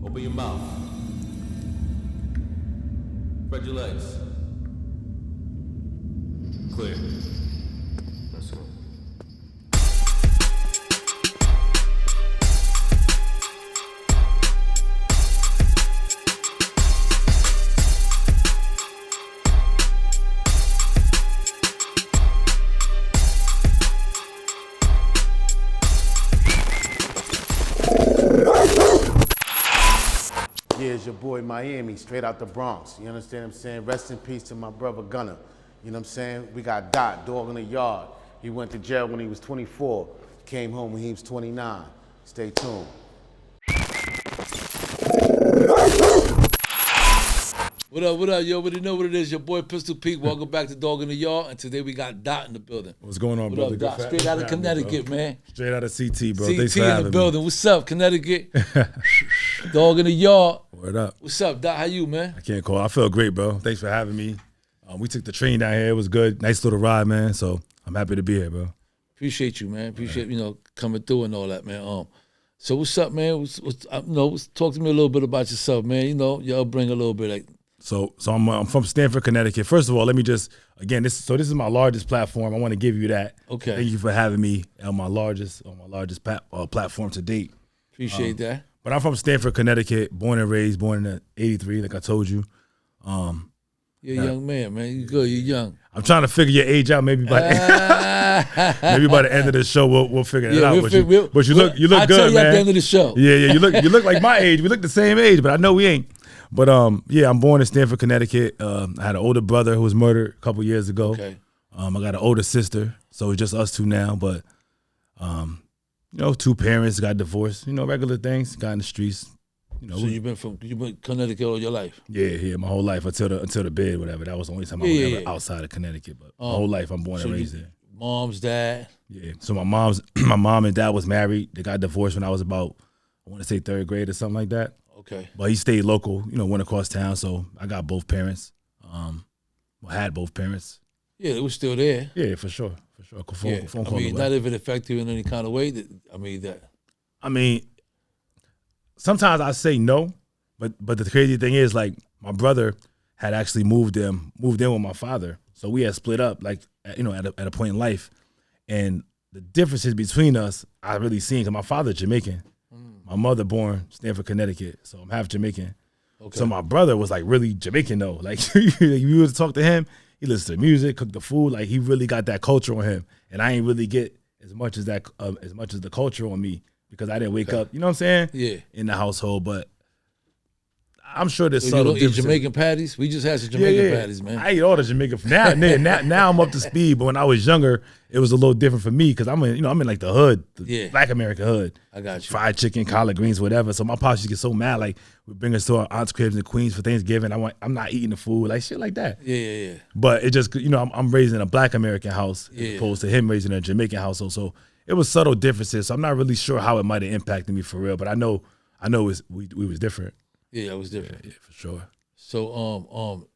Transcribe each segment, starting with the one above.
Open your mouth. Spread your legs. Clear. Let's go. Yeah, it's your boy Miami, straight out the Bronx. You understand what I'm saying? Rest in peace to my brother Gunner. You know what I'm saying? We got Dot, dog in the yard. He went to jail when he was 24. Came home when he was 29. Stay tuned. What up, you already know what it is. Your boy Pistol Pete, welcome back to Dog in the Yard, and today we got Dot in the building. What's going on, what brother? Up, Dot? Straight out of Connecticut, man. Straight out of CT, bro. CT Thanks for in having the me. building. What's up, Connecticut? Dog in the Yard. Word up. What's up, Dot? How you, man? I can't call. I feel great, bro. Thanks for having me. We took the train down here. It was good. Nice little ride, man. So I'm happy to be here, bro. Appreciate you, man. Appreciate, coming through and all that, man. So what's up, man? Talk to me a little bit about yourself, man. Your upbringing a little bit. Like. So I'm from Stamford, Connecticut. First of all, let me just, again, this is my largest platform. I want to give you that. Okay. Thank you for having me on my largest platform to date. Appreciate that. But I'm from Stamford, Connecticut, born and raised, born in '83, like I told you. You're a young man, man. You good. You're young. I'm trying to figure your age out. Maybe by the end of the show, we'll figure it out. But you look I'll good, tell you man. at the end of the show. Yeah. You look like my age. We look the same age, but I know we ain't. But yeah, I'm born in Stamford, Connecticut. I had an older brother who was murdered a couple years ago. Okay. I got an older sister, so it's just us two now. But two parents got divorced. Regular things. Got in the streets. So you've been Connecticut all your life? Yeah, my whole life until the bid, whatever. That was the only time I was ever outside of Connecticut. But my whole life, I'm born and raised there. Mom's dad. Yeah. So my mom and dad was married. They got divorced when I was about, I want to say 3rd grade or something like that. Okay. But he stayed local. Went across town. So I got both parents. Had both parents. Yeah, they were still there. Yeah, for sure. Phone call away. Not even affect you in any kind of way. Sometimes I say no, but the crazy thing is, like, my brother had actually moved in with my father, so we had split up, like, at a point in life, and the differences between us I really seen because my father's Jamaican, my mother born Stamford, Connecticut, so I'm half Jamaican. Okay. So my brother was like really Jamaican though, like you were to talk to him, he listens to music, cook the food, like he really got that culture on him, and I ain't really get as much as that as much as the culture on me. Because I didn't wake up, you know what I'm saying? Yeah. In the household, but I'm sure there's so subtle you don't eat differences. Jamaican patties? We just had some Jamaican patties, man. I eat all the Jamaican. Now I'm up to speed, but when I was younger, it was a little different for me because I'm in like the hood, Black American hood. I got you. Fried chicken, collard greens, whatever. So my pops used to get so mad, like we bring us to our aunt's cribs and Queens for Thanksgiving. I'm not eating the food, like shit like that. Yeah. But it just, I'm raised in a Black American house as opposed to him raised in a Jamaican household. So it was subtle differences, so I'm not really sure how it might have impacted me for real. But I know we was different. Yeah, it was different. Yeah, for sure. So,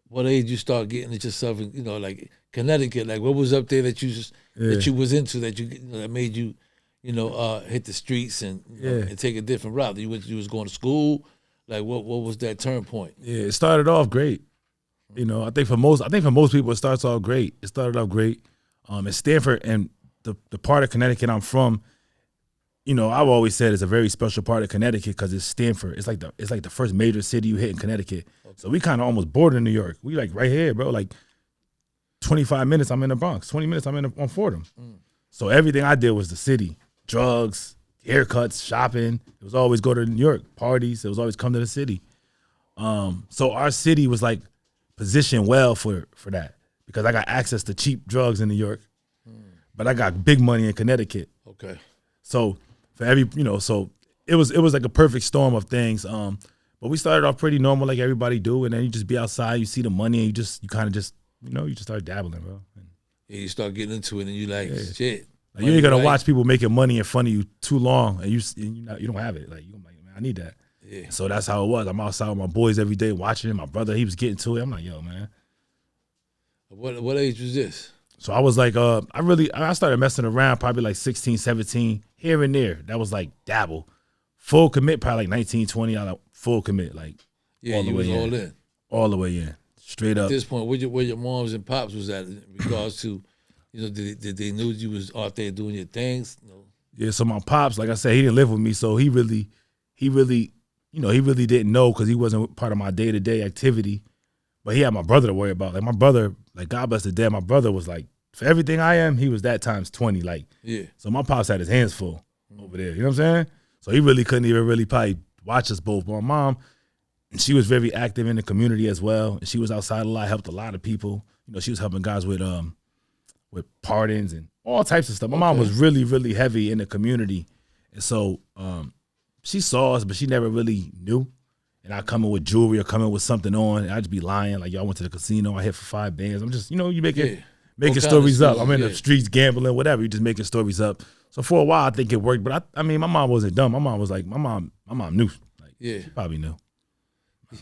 what age you start getting at yourself? Like Connecticut. Like, what was up there that you was into that made you, hit the streets and and take a different route? You was going to school. Like, what was that turn point? Yeah, it started off great. I think for most people it starts off great. It started off great. In Stamford and the part of Connecticut I'm from, I've always said it's a very special part of Connecticut because it's Stamford. It's like the first major city you hit in Connecticut. Okay. So we kind of almost border New York. We like right here, bro. Like 25 minutes, I'm in the Bronx. 20 minutes, I'm on Fordham. So everything I did was the city. Drugs, haircuts, shopping. It was always go to New York, parties. It was always come to the city. So our city was like positioned well for that because I got access to cheap drugs in New York. But I got big money in Connecticut. Okay. So for so it was like a perfect storm of things. But we started off pretty normal like everybody do, and then you just be outside, you see the money, and you just start dabbling, bro. Yeah, you start getting into it, and you like shit. Like, you ain't gonna watch people making money in front of you too long, and you don't have it. Like you're like, man, I need that. Yeah. So that's how it was. I'm outside with my boys every day watching it. My brother, he was getting to it. I'm like, yo, man. What age was this? So I was like, I started messing around probably like 16, 17, here and there. That was like dabble. full commit, probably like 19, 20. I like full commit, like Yeah, all the you was way all in. in. All the way in, straight At up. this point, where your moms and pops was at in regards to, did they knew you was out there doing your things? No. Yeah, so my pops, like I said, he didn't live with me, so he really, he really didn't know because he wasn't part of my day-to-day activity. But he had my brother to worry about. Like my brother, like God bless the dead, my brother was like, for everything I am, he was that times 20. Like, Yeah. so my pops had his hands full over there. You know what I'm saying? So he really couldn't even really probably watch us both. But my mom, and she was very active in the community as well. And she was outside a lot, helped a lot of people. She was helping guys with pardons and all types of stuff. My mom was really, really heavy in the community. And so she saw us, but she never really knew. And I come in with jewelry or come in with something on, and I'd just be lying. Like, y'all went to the casino, I hit for 5 bands. I'm just, you making stories up. I'm in the streets gambling, whatever. You just making stories up. So for a while, I think it worked. But I mean, my mom wasn't dumb. My mom was like, my mom knew. Like, she probably knew.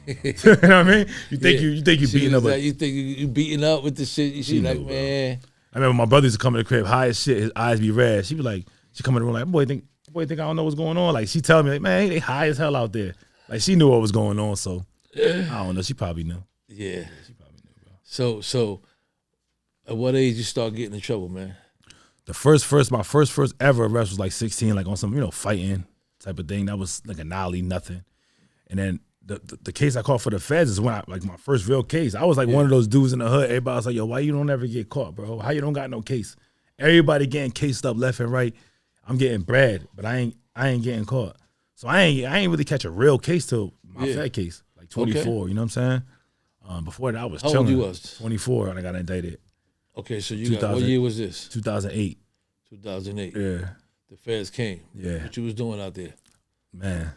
You know what I mean? You think you beating up? You think you beating up with the shit? She like, knew, man. I remember my brother used to come to the crib high as shit. His eyes be red. She be like, she come in the room like, boy think I don't know what's going on. Like, she tell me like, man, they high as hell out there. Like, she knew what was going on. So I don't know. She probably knew. Yeah. She probably knew, bro. So at what age you start getting in trouble, man? My first ever arrest was like 16, like on some, fighting type of thing. That was like a nollie, nothing. And then the case I called for the feds is when my first real case. I was like one of those dudes in the hood. Everybody was like, yo, why you don't ever get caught, bro? How you don't got no case? Everybody getting cased up left and right. I'm getting bread, but I ain't getting caught. So I ain't really catch a real case till my fed case, like 24. Okay. You know what I'm saying? Before that, I was chilling. How old you was? 24, and I got indicted. Okay, so what year was this? 2008. 2008. Yeah. The feds came. Yeah. What you was doing out there? Man,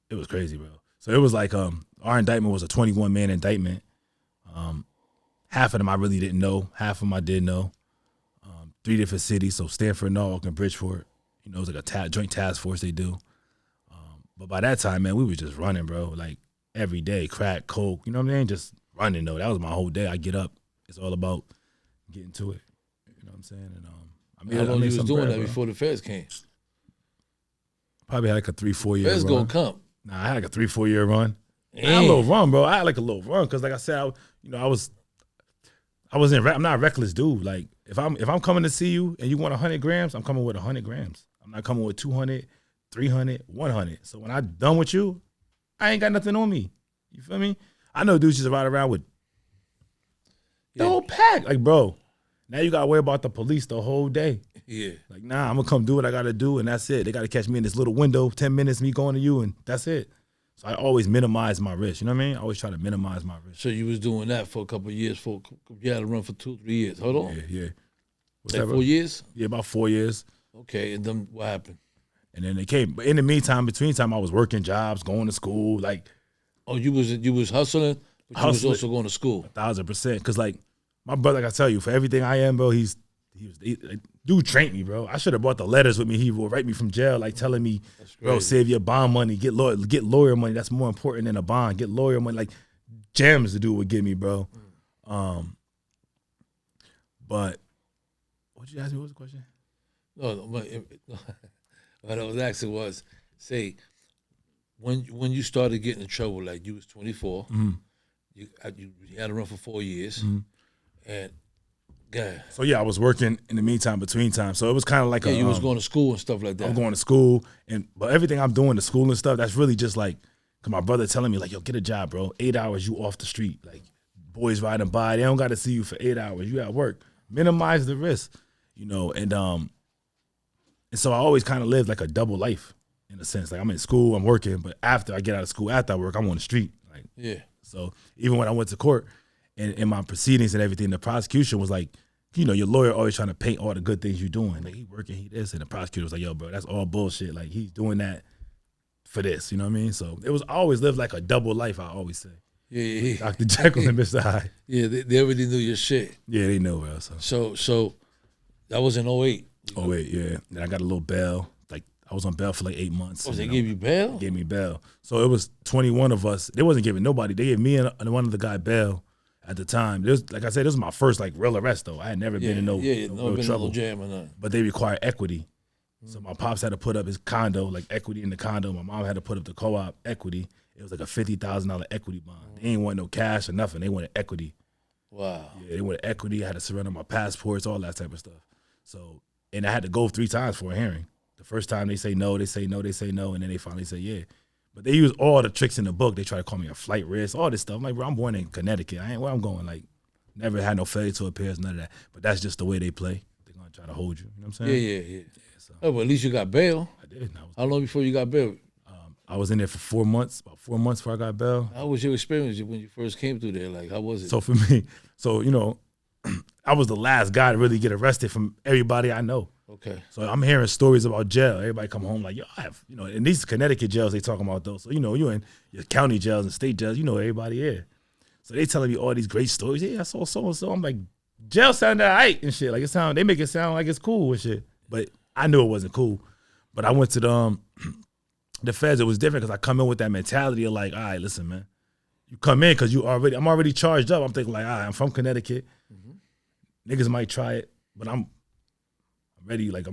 it was crazy, bro. So it was like our indictment was a 21-man indictment. Half of them I really didn't know. Half of them I did know. 3 different cities, so Stamford, Norwalk, and Bridgeport. It was like a joint task force they do. But by that time, man, we was just running, bro. Like every day, crack, coke, you know what I mean? Just running, though. That was my whole day. I get up. It's all about getting to it. You know what I'm saying? And how long you was doing that before the feds came? Probably had like a 3-4 year run. Feds gonna come. Nah, I had like a 3-4 year run. I had a little run, bro. I had like a little run because, like I said, I'm not a reckless dude. Like if I'm coming to see you and you want 100 grams, I'm coming with 100 grams. I'm not coming with 200, 300, 100. So when I'm done with you, I ain't got nothing on me. You feel me? I know dudes just ride around with the whole pack. Like, bro, now you gotta worry about the police the whole day. Yeah. Like, nah, I'm gonna come do what I gotta do, and that's it. They gotta catch me in this little window, 10 minutes, me going to you, and that's it. So I always minimize my risk. You know what I mean? I always try to minimize my risk. So you was doing that for a couple of years. You had to run for 2-3 years. Hold on. Yeah. What's that, 4 years? Yeah, about 4 years. Okay, and then what happened? And then they came. But in the meantime, between time, I was working jobs, going to school. Like, oh, you was hustling, but you was also going to school. 1,000%. Because like my brother, like I tell you, for everything I am, bro, dude trained me, bro. I should have brought the letters with me. He would write me from jail, like telling me, bro, save your bond money, get lawyer money. That's more important than a bond. Get lawyer money. Like gems the dude would give me, bro. But what'd you ask me? What was the question? No, what I was asking was, say, when you started getting in trouble, like you was 24, mm-hmm. you had to run for 4 years, mm-hmm. and God. So yeah, I was working in the meantime, between time. So it was kind of like you was going to school and stuff like that. I'm going to school, but everything I'm doing, the school and stuff, that's really just like, cause my brother telling me like, yo, get a job, bro. 8 hours, you off the street. Like boys riding by, they don't got to see you for 8 hours. You at work. Minimize the risk, and so I always kind of lived like a double life in a sense. Like I'm in school, I'm working, but after I get out of school, after I work, I'm on the street. Like, yeah. So even when I went to court and in my proceedings and everything, the prosecution was like, your lawyer always trying to paint all the good things you're doing. Like he working, he this, and the prosecutor was like, yo, bro, that's all bullshit. Like he's doing that for this, you know what I mean? So it was always lived like a double life, I always say. Yeah. Dr. Jekyll and Mr. Hyde. Yeah, they already knew your shit. Yeah, they know, bro. So that was in 08. 08, yeah. Then I got a little bail. Like I was on bail for like 8 months. Oh, they gave you bail? They gave me bail. So it was 21 of us. They wasn't giving nobody. They gave me and one of the guy bail at the time. Like I said, this was my first like real arrest though. I had never been in no been trouble. No jam or nothing. But they require equity. So my pops had to put up his condo, like equity in the condo. My mom had to put up the co-op equity. It was like a $50,000 equity bond. They ain't want no cash or nothing. They wanted equity. Wow. Yeah, they wanted equity. I had to surrender my passports, all that type of stuff. So, and I had to go 3 times for a hearing. The first time they say no, they say no, they say no, and then they finally say yeah. But they use all the tricks in the book. They try to call me a flight risk, all this stuff. I'm like, bro, I'm born in Connecticut. I ain't where I'm going. Like, never had no failure to appears, none of that. But that's just the way they play. They're gonna try to hold you. You know what I'm saying? Yeah. So. Oh, but at least you got bail. I did. How long before you got bail? I was in there for 4 months, about 4 months before I got bail. How was your experience when you first came through there? Like, how was it? So for me, you know, I was the last guy to really get arrested from everybody I know. Okay. So I'm hearing stories about jail. Everybody come home like, yo, I have, you know, and these Connecticut jails they talking about those. So, you know, you in your county jails and state jails, you know everybody here. So they telling me all these great stories. Yeah, I saw so-and-so. I'm like, jail sound all right and shit. Like they make it sound like it's cool and shit. But I knew it wasn't cool. But I went to the feds. It was different because I come in with that mentality of like, all right, listen, man. You come in because I'm already charged up. I'm thinking like, all right, I'm from Connecticut. Niggas might try it, but I'm ready. Like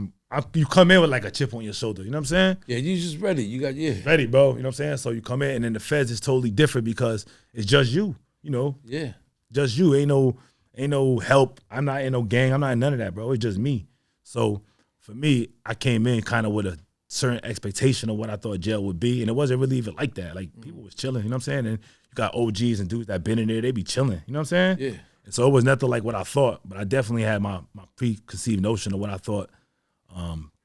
you come in with like a chip on your shoulder. You know what I'm saying? Yeah, you just ready. You got ready, bro. You know what I'm saying? So you come in, and then the feds is totally different because it's just you. You know? Yeah. Just you. Ain't no help. I'm not in no gang. I'm not in none of that, bro. It's just me. So for me, I came in kind of with a certain expectation of what I thought jail would be, and it wasn't really even like that. Like people was chilling. You know what I'm saying? And you got OGs and dudes that been in there. They be chilling. You know what I'm saying? Yeah. And so it was nothing like what I thought, but I definitely had my preconceived notion of what I thought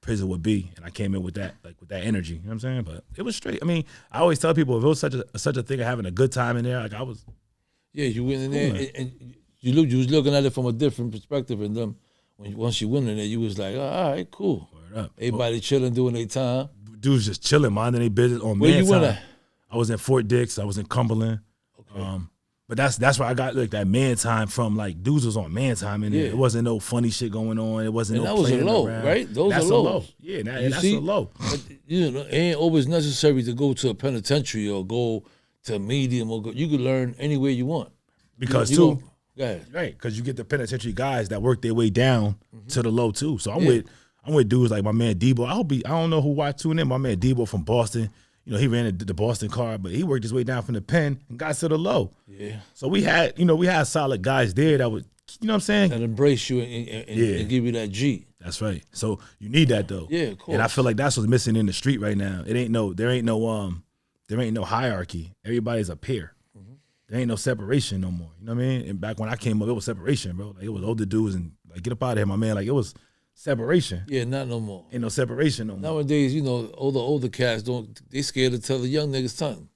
prison would be, and I came in with that energy. You know what I'm saying? But it was straight. I mean, I always tell people if it was such a thing of having a good time in there, like I was. Yeah, you went in there and you was looking at it from a different perspective, and then once you went in there, you was like, all right, cool. Word up. Everybody chilling, doing their time. Dudes just chilling, minding their business on Where man you time. went at? I was in Fort Dix. I was in Cumberland. Okay. But that's where I got like that man time from. Like dudes was on man time in there. Yeah. It wasn't no funny shit going on. It wasn't And no that was a playing low, around. right? Those that's are lows. a low. Yeah, that's see? a low. But, you know, it ain't always necessary to go to a penitentiary or go to a medium or go. You can learn anywhere you want. Because go ahead. Right? Because you get the penitentiary guys that work their way down to the low too. So I'm with dudes like my man Debo. I don't know who watched tune in. My man Debo from Boston. You know, he ran the Boston car, but he worked his way down from the pen and got to the low. Yeah. So we had solid guys there that would, you know what I'm saying? And embrace you and give you that G. That's right. So you need that though. Yeah, of course. And I feel like that's what's missing in the street right now. There ain't no hierarchy. Everybody's a peer. There ain't no separation no more. You know what I mean? And back when I came up, it was separation, bro. Like it was older dudes and like get up out of here, my man. Like it was separation. Yeah, not no more. Ain't no separation no more. Nowadays, you know, older cats they scared to tell the young niggas something.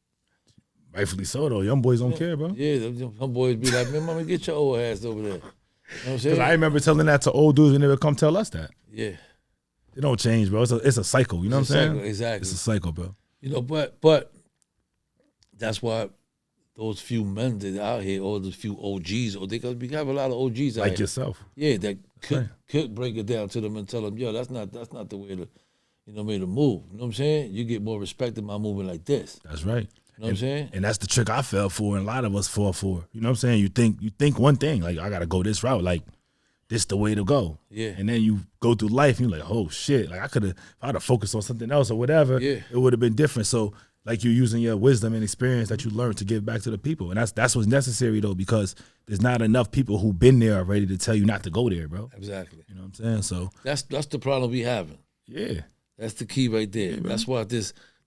Rightfully so though. Young boys don't care, bro. Yeah, some boys be like, man, mama, get your old ass over there. You know what I'm saying? Because I remember telling that to old dudes and they would come tell us that. Yeah. It don't change, bro. It's a cycle. You know what I'm saying? Exactly. It's a cycle, bro. You know, but that's why those few men that are out here, or the few OGs, or we have a lot of OGs out Like here. yourself. Yeah, that could break it down to them and tell them, yo, that's not the way to, you know, to move. You know what I'm saying? You get more respect in my moving like this. That's right. You know what I'm saying? And that's the trick I fell for, and a lot of us fall for. You know what I'm saying? You think one thing, like I gotta go this route, like this the way to go. Yeah. And then you go through life and you're like, oh shit, like if I'd have focused on something else or whatever, it would have been different. So like you're using your wisdom and experience that you learned to give back to the people. And that's what's necessary though, because there's not enough people who've been there already to tell you not to go there, bro. Exactly. You know what I'm saying? So that's the problem we having. Yeah. That's the key right there. Yeah,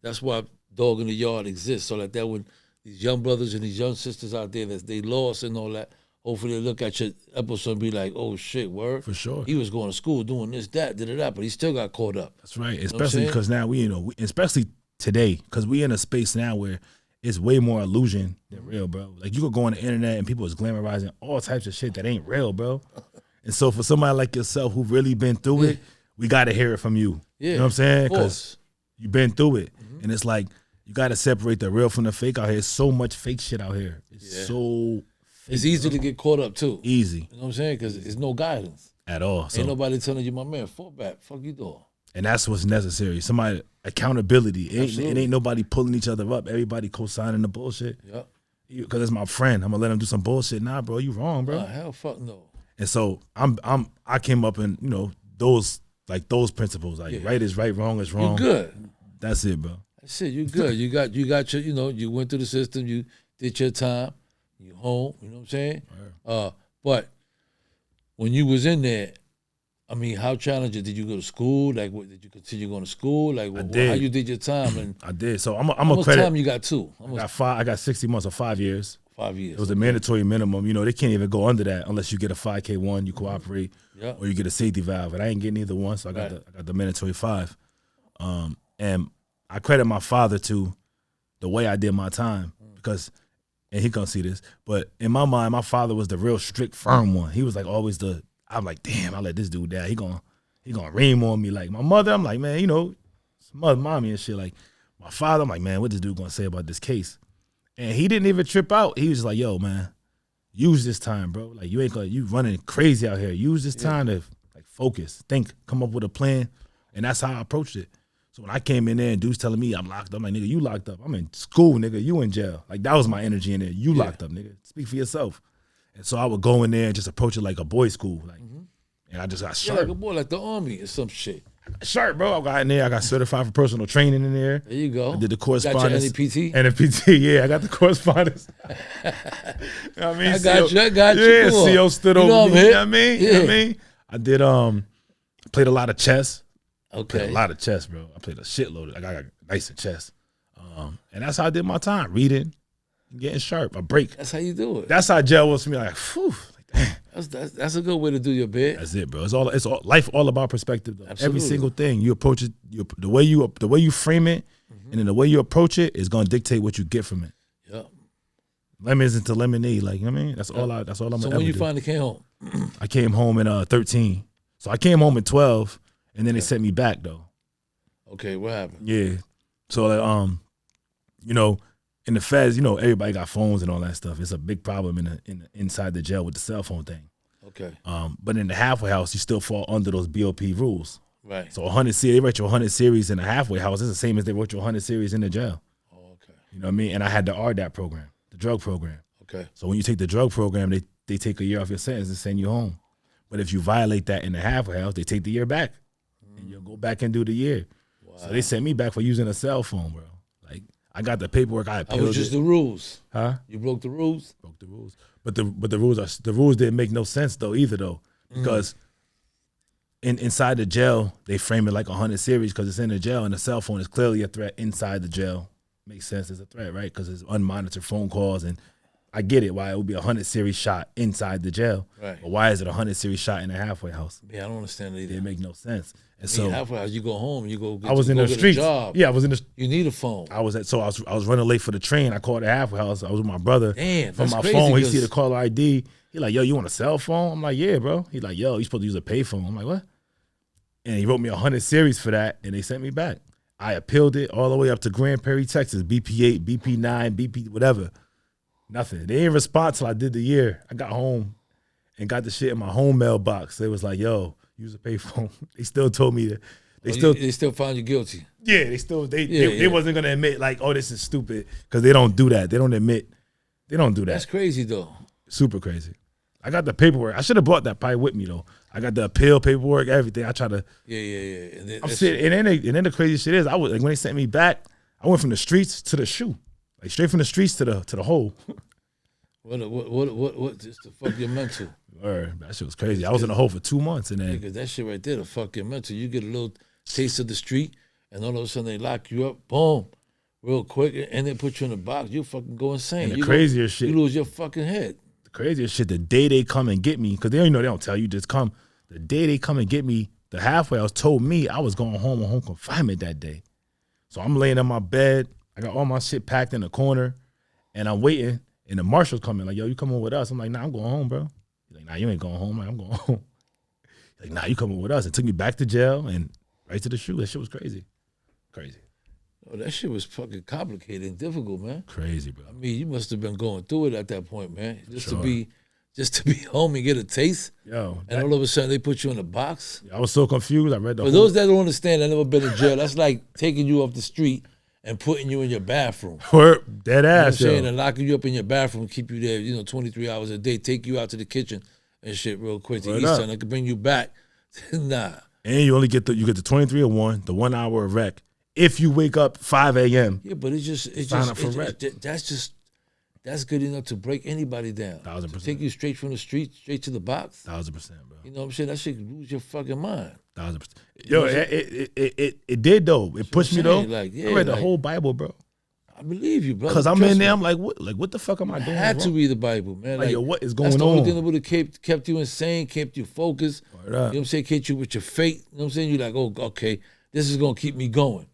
that's why Dog in the Yard exists. So like that when these young brothers and these young sisters out there that they lost and all that, hopefully they look at your episode and be like, oh shit, word. For sure. He was going to school doing this, that, but he still got caught up. That's right. Especially because now especially today, because we in a space now where it's way more illusion than real, bro. Like you could go on the internet and people is glamorizing all types of shit that ain't real, bro. And so for somebody like yourself who really been through it, we got to hear it from you. Yeah, you know what I'm saying? Because you've been through it. And it's like, you got to separate the real from the fake out here. There's so much fake shit out here. It's so fake, it's easy to get caught up too. Easy. You know what I'm saying? Because there's no guidance. At all. So, ain't nobody telling you, my man, fall back. Fuck you doing. And that's what's necessary. Somebody, accountability. It ain't nobody pulling each other up. Everybody co-signing the bullshit. Yep. Because it's my friend. I'm going to let him do some bullshit. Nah, bro, you wrong, bro. Hell fuck no. And so I came up in, those Like those principles, like right is right, wrong is wrong. You good. That's it, bro. That's it. You good. You got your, you went through the system. You did your time. You home. You know what I'm saying? Right. But when you was in there, I mean, how challenging did you go to school? Like, what, did you continue going to school? Like, how you did your time? And I did. So I'm how a much credit. time you got too? I got 60 months or 5 years. 5 years. It was a mandatory minimum. You know, they can't even go under that unless you get a 5K1, you cooperate, or you get a safety valve. And I ain't getting either one, so I got the mandatory 5. And I credit my father to the way I did my time because, and he gonna see this, but in my mind, my father was the real strict, firm one. He was like always I'm like, damn, I let this dude down. He gonna ream on me. Like my mother, I'm like, man, mommy and shit. Like my father, I'm like, man, what this dude gonna say about this case? And he didn't even trip out. He was like, yo, man, use this time, bro. Like you running crazy out here. Use this time to like focus, think, come up with a plan. And that's how I approached it. So when I came in there and dude's telling me I'm locked up, I'm like, nigga, you locked up. I'm in school, nigga, you in jail. Like that was my energy in there. You locked up, nigga. Speak for yourself. And so I would go in there and just approach it like a boys' school. Like, and I just got sharp. Like a boy, like the army or some shit. Sharp, bro. I got in there. I got certified for personal training in there. There you go. I did the correspondence. Got your NPT? NPT, yeah. I got the correspondence. You know what I mean? I got you. Yeah, CO stood over me. You know what I mean? Yeah. You know what I mean? I did, played a lot of chess. Okay. Played a lot of chess, bro. I played a shitload. Like I got nice at chess. And that's how I did my time. Reading, getting sharp. I break. That's how you do it. That's how jail was for me. Like, whew. That's a good way to do your bid. That's it, bro. It's all life, all about perspective. Though. Absolutely. Every single thing you approach it, the way you frame it, and then the way you approach it is gonna dictate what you get from it. Yep. Lemons into lemonade, like you know what I mean. That's all I'm. So gonna when you finally came home, I came home in 13. So I came home in 12, and then they sent me back though. Okay, what happened? Yeah. So in the feds, everybody got phones and all that stuff. It's a big problem inside the jail with the cell phone thing. Okay. But in the halfway house, you still fall under those BOP rules. Right. So 100 series, they write you 100 series in the halfway house. It's the same as they wrote you 100 series in the jail. Oh, okay. You know what I mean? And I had the RDAP program, the drug program. Okay. So when you take the drug program, they take a year off your sentence and send you home. But if you violate that in the halfway house, they take the year back. And you'll go back and do the year. Wow. So they sent me back for using a cell phone, bro. Like, I got the paperwork. I appealed it. That was just the rules. Huh? You broke the rules? Broke the rules. But the rules didn't make no sense though either though. Because inside the jail, they frame it like 100 series because it's in the jail and the cell phone is clearly a threat inside the jail. Makes sense as a threat, right? Because it's unmonitored phone calls and I get it why it would be 100 series shot inside the jail. Right. But why is it 100 series shot in a halfway house? Yeah, I don't understand it either. It make no sense. And so halfway house, you go home, you go. I was in the streets. Yeah, I was in the. You need a phone. I was running late for the train. I called the halfway house. I was with my brother. Damn, from my phone. He see the caller ID. He like, yo, you want a cell phone? I'm like, yeah, bro. He like, yo, you supposed to use a pay phone. I'm like, what? And he wrote me 100 series for that, and they sent me back. I appealed it all the way up to Grand Prairie, Texas, BP8, BP9, BP whatever. Nothing. They didn't respond till I did the year. I got home and got the shit in my home mailbox. They was like, yo, use a pay phone. They still told me that. They still found you guilty. Yeah, they wasn't gonna admit like, oh, this is stupid, because they don't do that. They don't admit. They don't do that. That's crazy though. Super crazy. I got the paperwork. I should have brought that probably with me though. I got the appeal paperwork, everything. I try to. Yeah. And I'm sitting, and then the crazy shit is, I was like, when they sent me back, I went from the streets to the shoe, like straight from the streets to the hole. What just to fuck your mental? That shit was crazy. I was in the hole for 2 months, and then because that shit right there to fuck your mental. You get a little taste of the street, and all of a sudden they lock you up, boom, real quick, and they put you in a box. You fucking go insane. And the crazier shit, you lose your fucking head. The craziest shit, the day they come and get me, because they don't tell you, just come. The day they come and get me, the halfway house told me I was going home on home confinement that day. So I'm laying in my bed. I got all my shit packed in the corner, and I'm waiting. And the marshal's coming like, yo, you coming with us? I'm like, nah, I'm going home, bro. He's like, nah, you ain't going home. I'm going home. He's like, nah, you coming with us. And took me back to jail and right to the shoe. That shit was crazy. Crazy. Oh, that shit was fucking complicated and difficult, man. Crazy, bro. I mean, you must have been going through it at that point, man. Just to be home and get a taste. Yo. And all of a sudden they put you in a box. I was so confused. I read the For those that don't understand, I've never been in jail. That's like taking you off the street and putting you in your bathroom. Dead ass, you know what I'm saying? And locking you up in your bathroom, keep you there, 23 hours a day, take you out to the kitchen and shit real quick to eat something. I could bring you back. Nah. And you only get the 2301, the 1 hour of rec. If you wake up 5 a.m. Yeah, but that's good enough to break anybody down. 1,000%. To take you straight from the street, straight to the box. 1,000%, bro. You know what I'm saying? That shit lose your fucking mind. 1,000%. Yo, it did though. It pushed me though. Like, I read the whole Bible, bro. I believe you, bro. Because I'm in there, I'm like, what the fuck am I doing? I had to read the Bible, man. Like, yo, what is going on? That's the only thing that would have kept you insane, kept you focused. You know what I'm saying? Kept you with your faith. You know what I'm saying? You're like, oh, okay, this is gonna keep me going.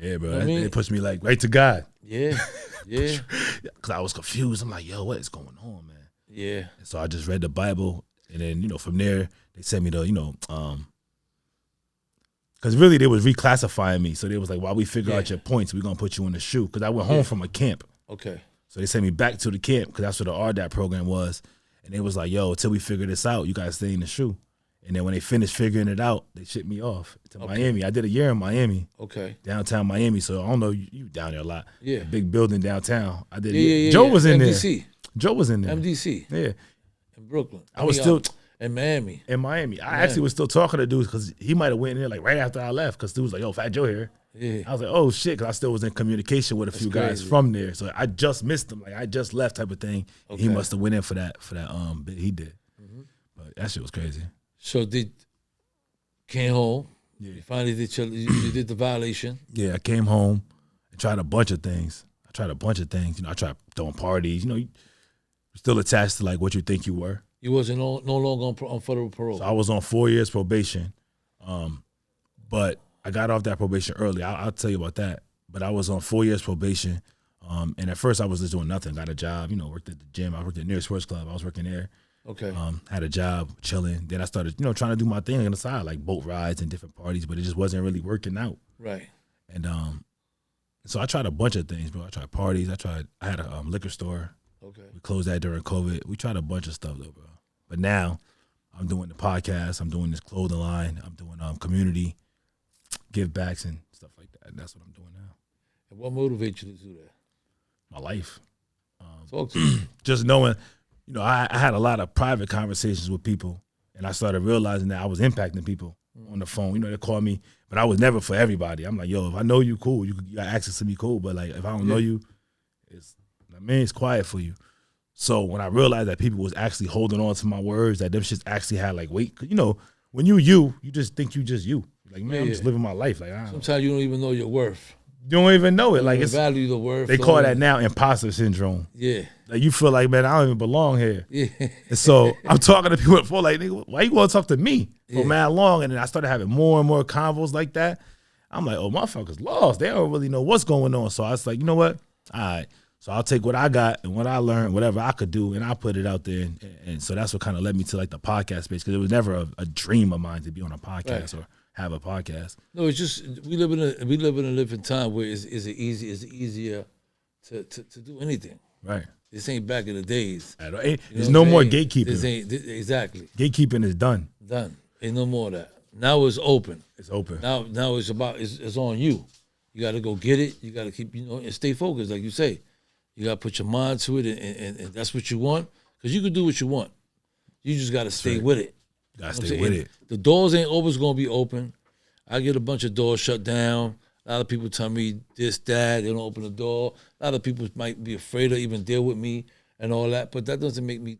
Yeah, bro. It pushed me like right to God. Yeah. Because I was confused. I'm like, yo, what is going on, man? Yeah. And so I just read the Bible, and then from there they sent me to because really they was reclassifying me. So they was like, while we figure out your points, we're gonna put you in the SHU. Because I went home from a camp. Okay. So they sent me back to the camp because that's what the RDAP program was. And they was like, yo, until we figure this out, you guys stay in the SHU. And then when they finished figuring it out, they shipped me off to Miami. I did a year in Miami. Okay. Downtown Miami. So I don't know, you down there a lot. Yeah. Big building downtown. I did. Joe was in MDC. there. Joe was in there. MDC. Yeah. In Brooklyn. I was still in Miami. In Miami. I actually was still talking to dudes because he might have went in there like right after I left because dude was like, yo, Fat Joe here. Yeah. I was like, oh shit, because I still was in communication with a few guys from there. So I just missed him. Like I just left type of thing. Okay. He must have went in for that bit he did. Mm-hmm. But that shit was crazy. So came home. Yeah. You finally you did the violation. Yeah, I came home and tried a bunch of things. I tried throwing parties. You're still attached to like what you think you were. You wasn't no longer on federal parole. So I was on 4 years probation, but I got off that probation early. I'll tell you about that. But I was on 4 years probation, and at first I was just doing nothing. Got a job, worked at the gym. I worked at Near Sports Club. I was working there. Okay. Had a job, chilling. Then I started, trying to do my thing on the side, like boat rides and different parties, but it just wasn't really working out. Right. And so I tried a bunch of things, bro. I tried parties. I had a liquor store. Okay. We closed that during COVID. We tried a bunch of stuff though, bro. But now I'm doing the podcast. I'm doing this clothing line. I'm doing community give backs and stuff like that. That's what I'm doing now. And what motivates you to do that? My life. Talk to me. Just knowing, I had a lot of private conversations with people, and I started realizing that I was impacting people on the phone. They call me, but I was never for everybody. I'm like, yo, if I know you, cool. You got access to me, cool. But like, if I don't know you, it's quiet for you. So when I realized that people was actually holding on to my words, that them shits actually had like weight. Cause when you just think you just you. Like, man, I'm just living my life. Like, sometimes you don't even know your worth. You don't even know it. Like, it's value the worth. They call that now imposter syndrome. Yeah. Like, you feel like, man, I don't even belong here. Yeah. And so I'm talking to people before, like, nigga, why you going to talk to me for mad long? And then I started having more and more convos like that. I'm like, oh, motherfuckers lost. They don't really know what's going on. So I was like, you know what? All right. So I'll take what I got and what I learned, whatever I could do, and I'll put it out there. And so that's what kind of led me to like the podcast space, because it was never a dream of mine to be on a podcast or have a podcast. No, it's just we live in a different time where it's easier to do anything. Right. This ain't back in the days. There's no more gatekeeping. Exactly. Gatekeeping is done. Done. Ain't no more of that. Now it's open. It's open. Now it's on you. You got to go get it. You got to keep and stay focused, like you say. You got to put your mind to it, and that's what you want, because you can do what you want. You just got to stay with it. Got to stay with it. The doors ain't always going to be open. I get a bunch of doors shut down. A lot of people tell me this, that. They don't open the door. A lot of people might be afraid to even deal with me and all that, but that doesn't make me.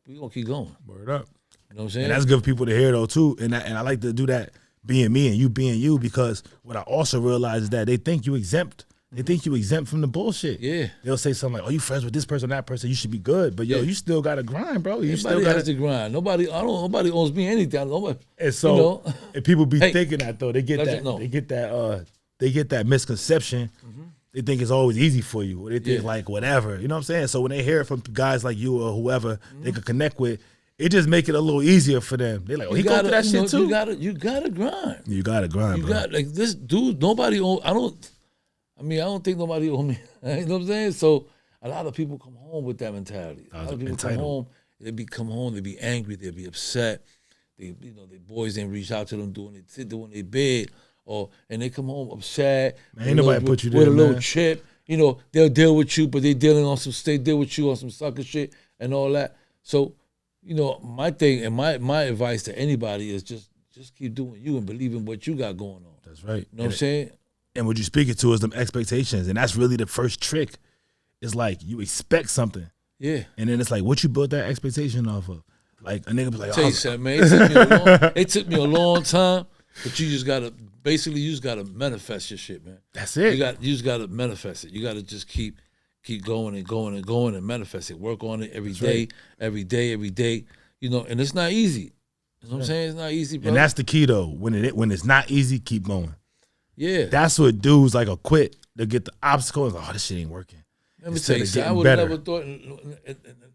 We gonna keep going. Word up. You know what I'm saying? And that's good for people to hear though too. And I like to do that, being me and you being you, because what I also realize is that they think you exempt. They think you exempt from the bullshit. Yeah. They'll say something like, oh, you friends with this person, that person, you should be good. But yo, you still got to grind, bro. You still got to grind. Nobody owes me anything. Nobody, and so, and people be thinking that though. They get that. They get that misconception. Mm-hmm. They think it's always easy for you. Or they think like whatever. You know what I'm saying? So when they hear it from guys like you or whoever they could connect with, it just make it a little easier for them. They like, oh, he go through that shit too. You gotta grind. You gotta grind, bro. Like this dude, nobody owe. I don't think nobody owe me. You know what I'm saying? So a lot of people come home with that mentality. A lot of people come home, they be angry, they be upset. Their boys didn't reach out to them doing their bid, and they come home upset. Man, ain't nobody put you there, with a little chip. They'll deal with you, but they deal with you on some sucker shit and all that. So, my thing and my advice to anybody is just just keep doing you and believing what you got going on. That's right. You know what I'm saying? And what you're speaking to is them expectations, and that's really the first trick. It's like you expect something, Yeah. and then it's like what you built that expectation off of. Like a nigga be like, Tell you something, man. It took me a long time, but you just gotta manifest your shit, man. That's it. You just gotta manifest it. You gotta just keep going and going and going and manifest it. Work on it every day, every day. You know, and it's not easy. You know what I'm saying? It's not easy, bro. And that's the key though. When it's not easy, keep going. Yeah. That's what dudes like will quit. They'll get the obstacle and oh, this shit ain't working. Let me tell you something. I would have never thought in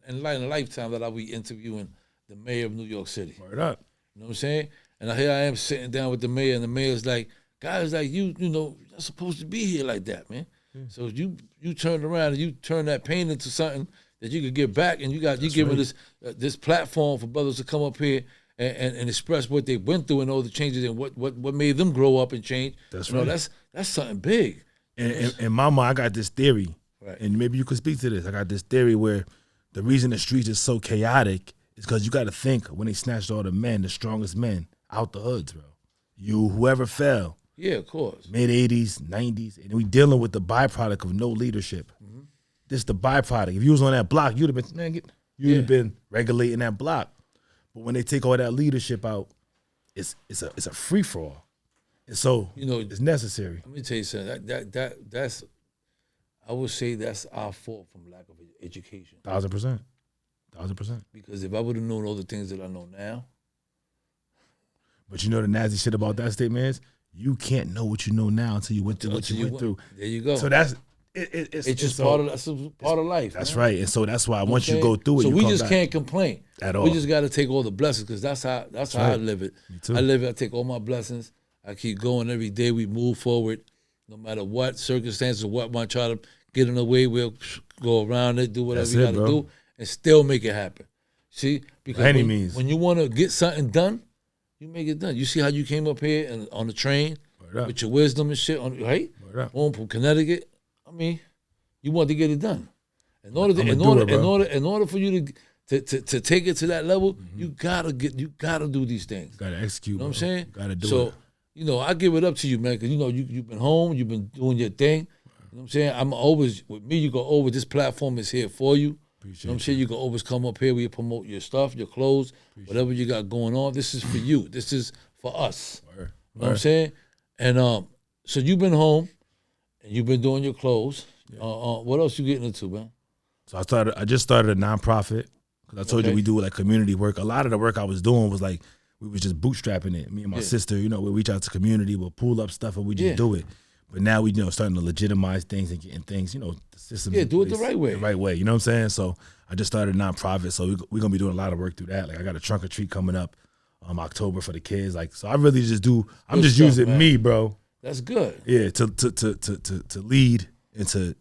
a lifetime that I'd be interviewing the mayor of New York City. Word up. You know what I'm saying? And here I am sitting down with the mayor, and the mayor's like, guys like you know, you're not supposed to be here like that, man. So you turn around and you turn that pain into something that you could give back, and you giving this platform for brothers to come up here and express what they went through and all the changes and what made them grow up and change. That's right. That's something big. And mama, I got this theory, right. And maybe you could speak to this. I got this theory where the reason the streets is so chaotic is because you got to think when they snatched all the strongest men out the hoods, bro. Whoever fell. Yeah, of course. Mid-'80s, 90s, and we dealing with the byproduct of no leadership. Mm-hmm. This is the byproduct. If you was on that block, you'd have been been regulating that block. But when they take all that leadership out, it's a free for all, and so it's necessary. Let me tell you something. That's I would say that's our fault from lack of education. 1,000%. Because if I would have known all the things that I know now. But you know the nasty shit about that statement is you can't know what you know now until you went through what you went through. There you go. So that's it's just part of life. That's man. right. And so that's why once you go through it, so you we come just back can't complain at all. We just got to take all the blessings because that's how right. I live it. Me too. I live it. I take all my blessings. I keep going every day. We move forward, no matter what circumstances or what might try to get in the way. We'll go around it, do whatever we got to do, and still make it happen. See, because when you want to get something done, you make it done. You see how you came up here and on the train with your wisdom and shit, right? From Connecticut. I mean, you want to get it done. In order for you to take it to that level, you gotta do these things. Gotta execute. You know what I'm saying? Gotta do it. So, I give it up to you, man, because you've been home, you've been doing your thing. You know what I'm saying? I'm always with me. You go over. This platform is here for you. You know what I'm saying? You can always come up here. We promote your stuff, your clothes, whatever you got going on. This is for you. This is for us. You know what I'm saying? And so you've been home, and you've been doing your clothes. What else you getting into, man? So I just started a nonprofit because I told you we do like community work. A lot of the work I was doing was like we was just bootstrapping it. Me and my sister, we'll reach out to community, we'll pull up stuff, and we just do it. But now we, starting to legitimize things and getting things, the systems. Yeah, do it the right way. The right way, you know what I'm saying? So I just started a nonprofit, so we're gonna be doing a lot of work through that. Like I got a trunk or treat coming up, October for the kids. Like so, I really just do. I'm just using me, bro. That's good. Yeah, to lead and to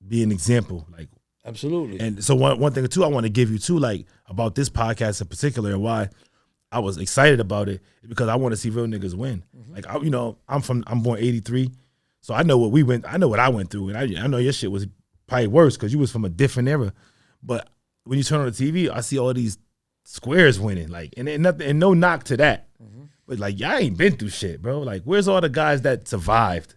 be an example, like absolutely. And so one thing too, I want to give you too, like about this podcast in particular, and why I was excited about it, is because I want to see real niggas win. Mm-hmm. Like I'm born '83. So I know what I went through, and I know your shit was probably worse because you was from a different era. But when you turn on the TV, I see all these squares winning, like, and nothing, and no knock to that. Mm-hmm. But like, y'all ain't been through shit, bro. Like, where's all the guys that survived?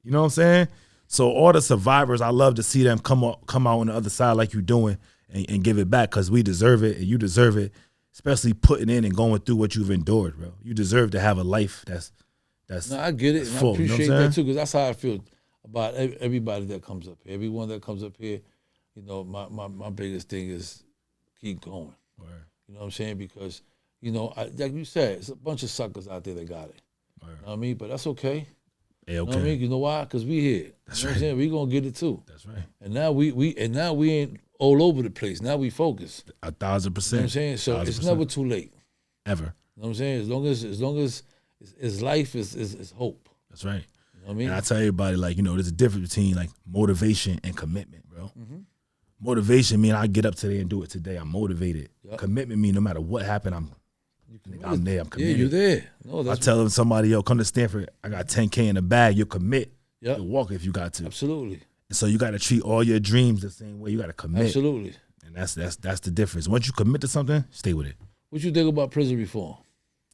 You know what I'm saying? So all the survivors, I love to see them come out on the other side like you're doing and give it back because we deserve it and you deserve it, especially putting in and going through what you've endured, bro. You deserve to have a life that's. No, I get it, and full, I appreciate that too, because that's how I feel about everybody that comes up here. Everyone that comes up here, my biggest thing is keep going. Right. You know what I'm saying? Because, like you said, it's a bunch of suckers out there that got it. Right. You know what I mean? But that's okay. Yeah, okay. You know what I mean? You know why? Because we here. That's you know right. What I'm saying? We gonna get it too. That's right. And now we ain't all over the place. Now we focus. 1,000%. You know what I'm saying? So 1,000%. It's never too late. Ever. You know what I'm saying? As long as life is hope. That's right. You know what I mean? And I tell everybody, like, there's a difference between like motivation and commitment, bro. Mm-hmm. Motivation mean I get up today and do it today. I'm motivated. Yep. Commitment mean no matter what happened, I'm there. I'm committed. Yeah, you're there. No, I tell somebody, yo, come to Stanford. I got 10K in the bag. You'll commit. Yep. You'll walk if you got to. Absolutely. And so you got to treat all your dreams the same way. You got to commit. Absolutely. And that's the difference. Once you commit to something, stay with it. What you think about prison reform?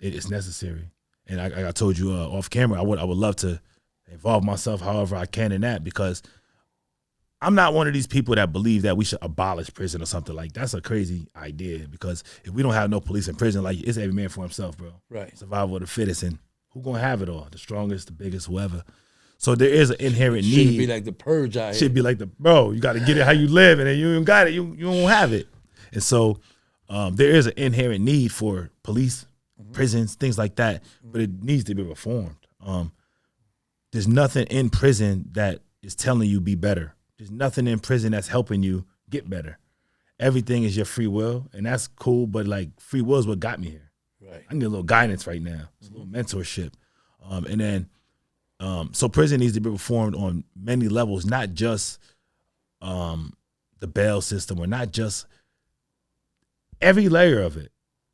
It is necessary. And I told you off camera, I would love to involve myself however I can in that, because I'm not one of these people that believe that we should abolish prison or something. Like, that's a crazy idea, because if we don't have no police in prison, like, it's every man for himself, bro. Right. Survival of the fittest, and who gonna have it all? The strongest, the biggest, whoever. So there is an inherent need. Should be like the purge out here. Should be like you got to get it how you live, and then you don't got it, you don't have it. And so there is an inherent need for police, prisons, things like that, but it needs to be reformed. There's nothing in prison that is telling you be better. There's nothing in prison that's helping you get better. Everything is your free will, and that's cool, but like, free will is what got me here. Right. I need a little guidance right now, a little mentorship. And then, so prison needs to be reformed on many levels, not just the bail system, or not just every layer of it.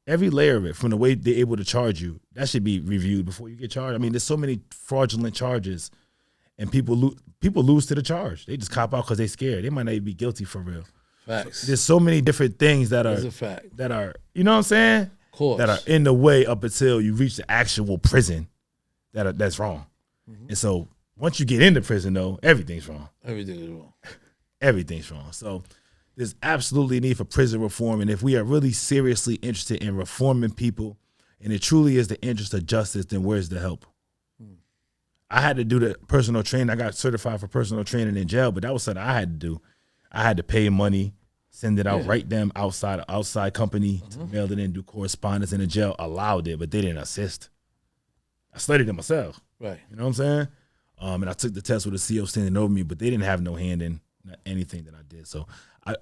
Every layer of it, from the way they're able to charge you, that should be reviewed before you get charged. I mean, there's so many fraudulent charges, and people lose to the charge. They just cop out because they're scared. They might not even be guilty for real. Facts. There's so many different things that That's a fact. are, you know what I'm saying? Of course. That are in the way up until you reach the actual prison that's wrong. And so once you get into prison, though, everything's wrong. Everything is wrong. Everything's wrong. So there's absolutely a need for prison reform. And if we are really seriously interested in reforming people, and it truly is the interest of justice, then where's the help? I had to do the personal training. I got certified for personal training in jail, but that was something I had to do. I had to pay money, send it out, write them outside company to mail it in, do correspondence, and the jail allowed it, but they didn't assist. I studied it myself. Right. You know what I'm saying? And I took the test with a CO standing over me, but they didn't have no hand in anything that I did. So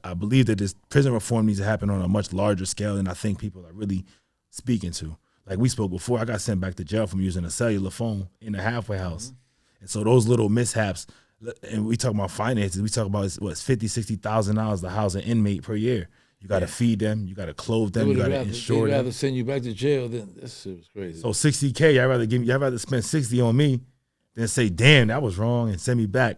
I believe that this prison reform needs to happen on a much larger scale than I think people are really speaking to. Like we spoke before, I got sent back to jail from using a cellular phone in a halfway house. And so those little mishaps, and we talk about finances, we talk about what's $50,000, $60,000 to house an inmate per year. You got to feed them, you got to clothe them, you got to insure they'd them. rather send you back to jail than this shit was crazy. So $60K, I'd rather spend $60 on me than say, damn, that was wrong, and send me back.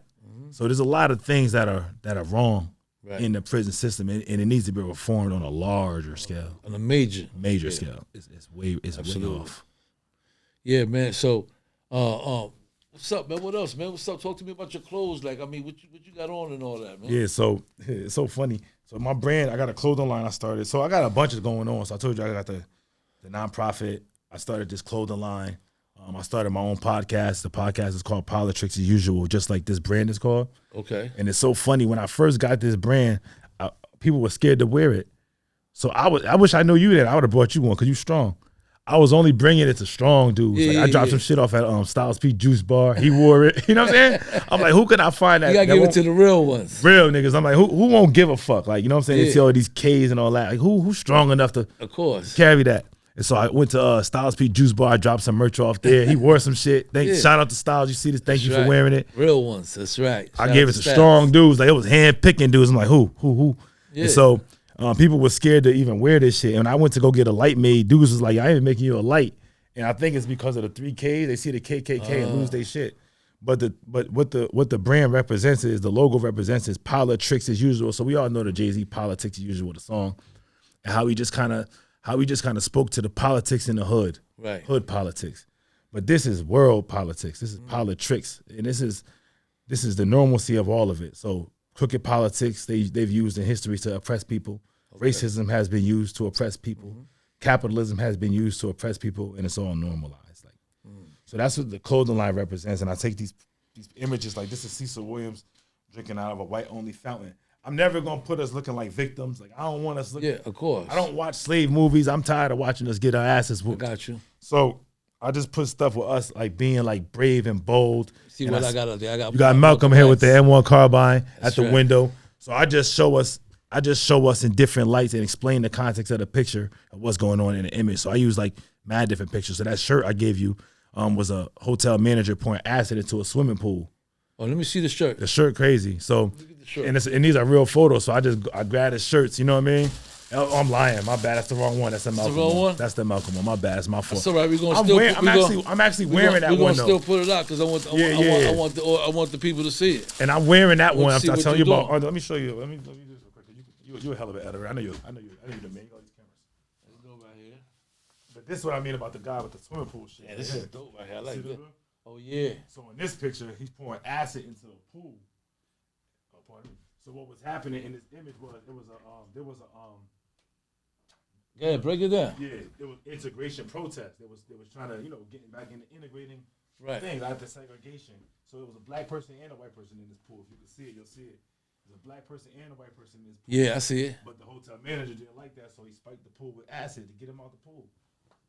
So there's a lot of things that are wrong in the prison system, and it needs to be reformed on a larger scale. On a major scale. It's way off. Yeah, man. So what's up, man? What else, man? What's up? Talk to me about your clothes. Like, I mean, what you got on and all that, man? Yeah, so it's so funny. So my brand, I got a clothing line I started. So I got a bunch of going on. So I told you I got the nonprofit. I started this clothing line. I started my own podcast. The podcast is called Politics as Usual, just like this brand is called. Okay. And it's so funny. When I first got this brand, people were scared to wear it. So I wish I knew you then. I would have brought you one because you strong. I was only bringing it to strong dudes. I dropped some shit off at Styles P Juice Bar. He wore it. You know what I'm saying? I'm like, who can I find that? You gotta give it to the real ones. Real niggas. I'm like, who won't give a fuck? Like, you know what I'm saying? They see all these K's and all that. Like, who's strong enough to carry that? And so I went to Styles P Juice Bar. I dropped some merch off there. He wore some shit. Shout out to Styles. You see this? Thank you for wearing it. Real ones. That's right. I gave it to strong dudes. Like, it was hand picking dudes. I'm like, who? Yeah. And so people were scared to even wear this shit. And I went to go get a light made. Dudes was like, I ain't making you a light. And I think it's because of the 3Ks. They see the KKK and lose their shit. But what the brand represents is, the logo represents is politics as usual. So we all know the Jay-Z Politics as Usual, the song, and how we just kind of spoke to the politics in the hood, hood politics. But this is world politics. This is politics, and this is the normalcy of all of it. So crooked politics they've used in history to oppress people. Racism has been used to oppress people. Capitalism has been used to oppress people, and it's all normalized. Like, so that's what the clothing line represents. And I take these images, like this is Cecil Williams drinking out of a white-only fountain. I'm never gonna put us looking like victims. Like, I don't want us looking. Yeah, of course. I don't watch slave movies. I'm tired of watching us get our asses whooped. I got you. So I just put stuff with us like being like brave and bold. See what I got out there. You got Malcolm here with the M1 carbine at the window. So I just show us in different lights and explain the context of the picture of what's going on in the image. So I use like mad different pictures. So that shirt I gave you was a hotel manager pouring acid into a swimming pool. Oh, let me see the shirt. The shirt crazy. So, and these are real photos. So I grabbed his shirts. You know what I mean? Oh, I'm lying. My bad. That's the wrong one. That's the Malcolm one. That's the Malcolm one. My bad. It's my fault. That's all right. We're gonna I'm actually wearing that one. We're gonna still put it out because I want the people to see it. And I'm wearing that one. I'm telling you about. Let me show you. Let me do this real quick. You're a hell of an editor. I know you. I know you the man. You got these cameras. Let's go right here. But this is what I mean about the guy with the swimming pool shit. Yeah, this is dope right here. I like See this. bro? Oh yeah. So in this picture, he's pouring acid into a pool. Oh, pardon me. So what was happening in this image was there was a Yeah, break it down. yeah, it was integration protest. They was trying to getting back into integrating things after segregation. So it was a black person and a white person in this pool. If you can see it, you'll see it. There's a black person and a white person in this pool. Yeah, I see it. But the hotel manager didn't like that, so he spiked the pool with acid to get him out the pool.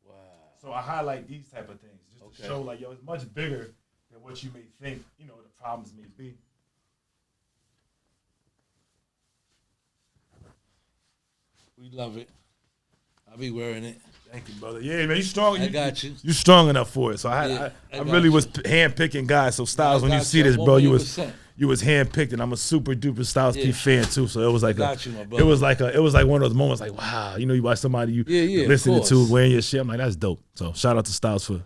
Wow. So I highlight these type of things just to show like, yo, it's much bigger than what you may think, the problems may be. We love it. I'll be wearing it. Thank you, brother. Yeah, man, you strong. I got you. You strong enough for it. So I got really was you. hand picking guys. So Styles, when you see this, bro, you was hand picked, and I'm a super duper Styles P fan too. So it was like my brother. it was like one of those moments like, wow, you watch somebody you listening to wearing your shit. I'm like, that's dope. So shout out to Styles for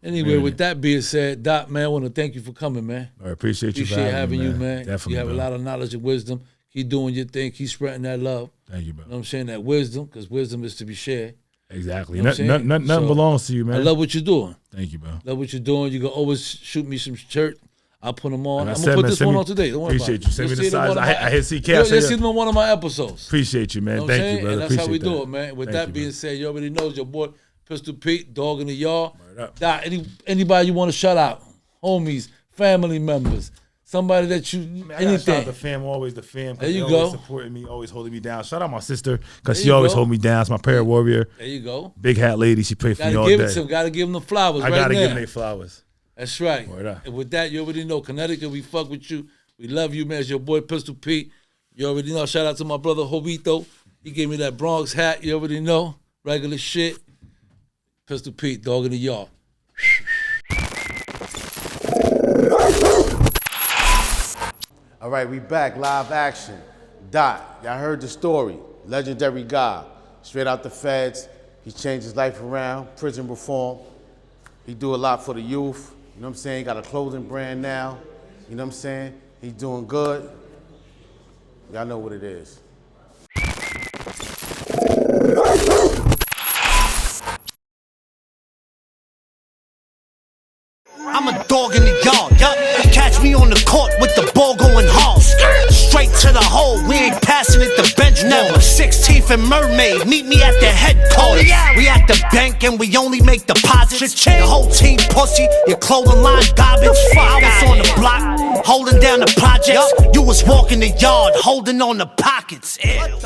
anyway. With that being said, Doc, man, I want to thank you for coming, man. I appreciate you for having you, man. Definitely, you have bro. a lot of knowledge and wisdom. Keep doing your thing. Keep spreading that love. Thank you, bro. You know what I'm saying? That wisdom, because wisdom is to be shared. Exactly. You know Nothing belongs to you, man. I love what you're doing. Thank you, bro. Love what you're doing. You can always shoot me some shirt. I'll put them on. Like I'm going to put this one on today. Don't worry appreciate about you. it. Send me You'll the see it in size. one of my- I hit CK. You'll see them on one of my episodes. Appreciate you, man. You know what I'm Thank you, saying? brother. And that's how we Appreciate do that. it, man. With Thank that you, being bro. said, you already know it's your boy, Pistol Pete, Dog in the Yard. Word up. Doc, anybody you want to shout out? Homies, family members, somebody that you, I gotta shout out anything. the fam, always the fam. There you always go. supporting me, always holding me down. Shout out my sister, because There she you always go. hold me down. It's my prayer warrior. There you go. Big hat lady. She prayed for Gotta me all give day. it to them. Gotta give them the flowers I right gotta now. give them their flowers. That's right. Word up. And with that, you already know, Connecticut, we fuck with you. We love you, man. It's your boy, Pistol Pete. You already know. Shout out to my brother, Jovito. He gave me that Bronx hat. You already know. Regular shit. Pistol Pete, Dog in the Yard. All right, we back, live action. Dot, y'all heard the story. Legendary guy, straight out the feds. He changed his life around, prison reform. He do a lot for the youth. You know what I'm saying? He got a clothing brand now. You know what I'm saying? He's doing good. Y'all know what it is. I'm a dog in the yard, yup. Catch me on the court with the ball going hard. Straight to the hole, we ain't passing it the bench never. 16th and Mermaid, meet me at the headquarters. We at the bank and we only make deposits. The whole team pussy, your clothing line garbage. I was on the block, holding down the projects. You was walking the yard, holding on the pockets. Ew.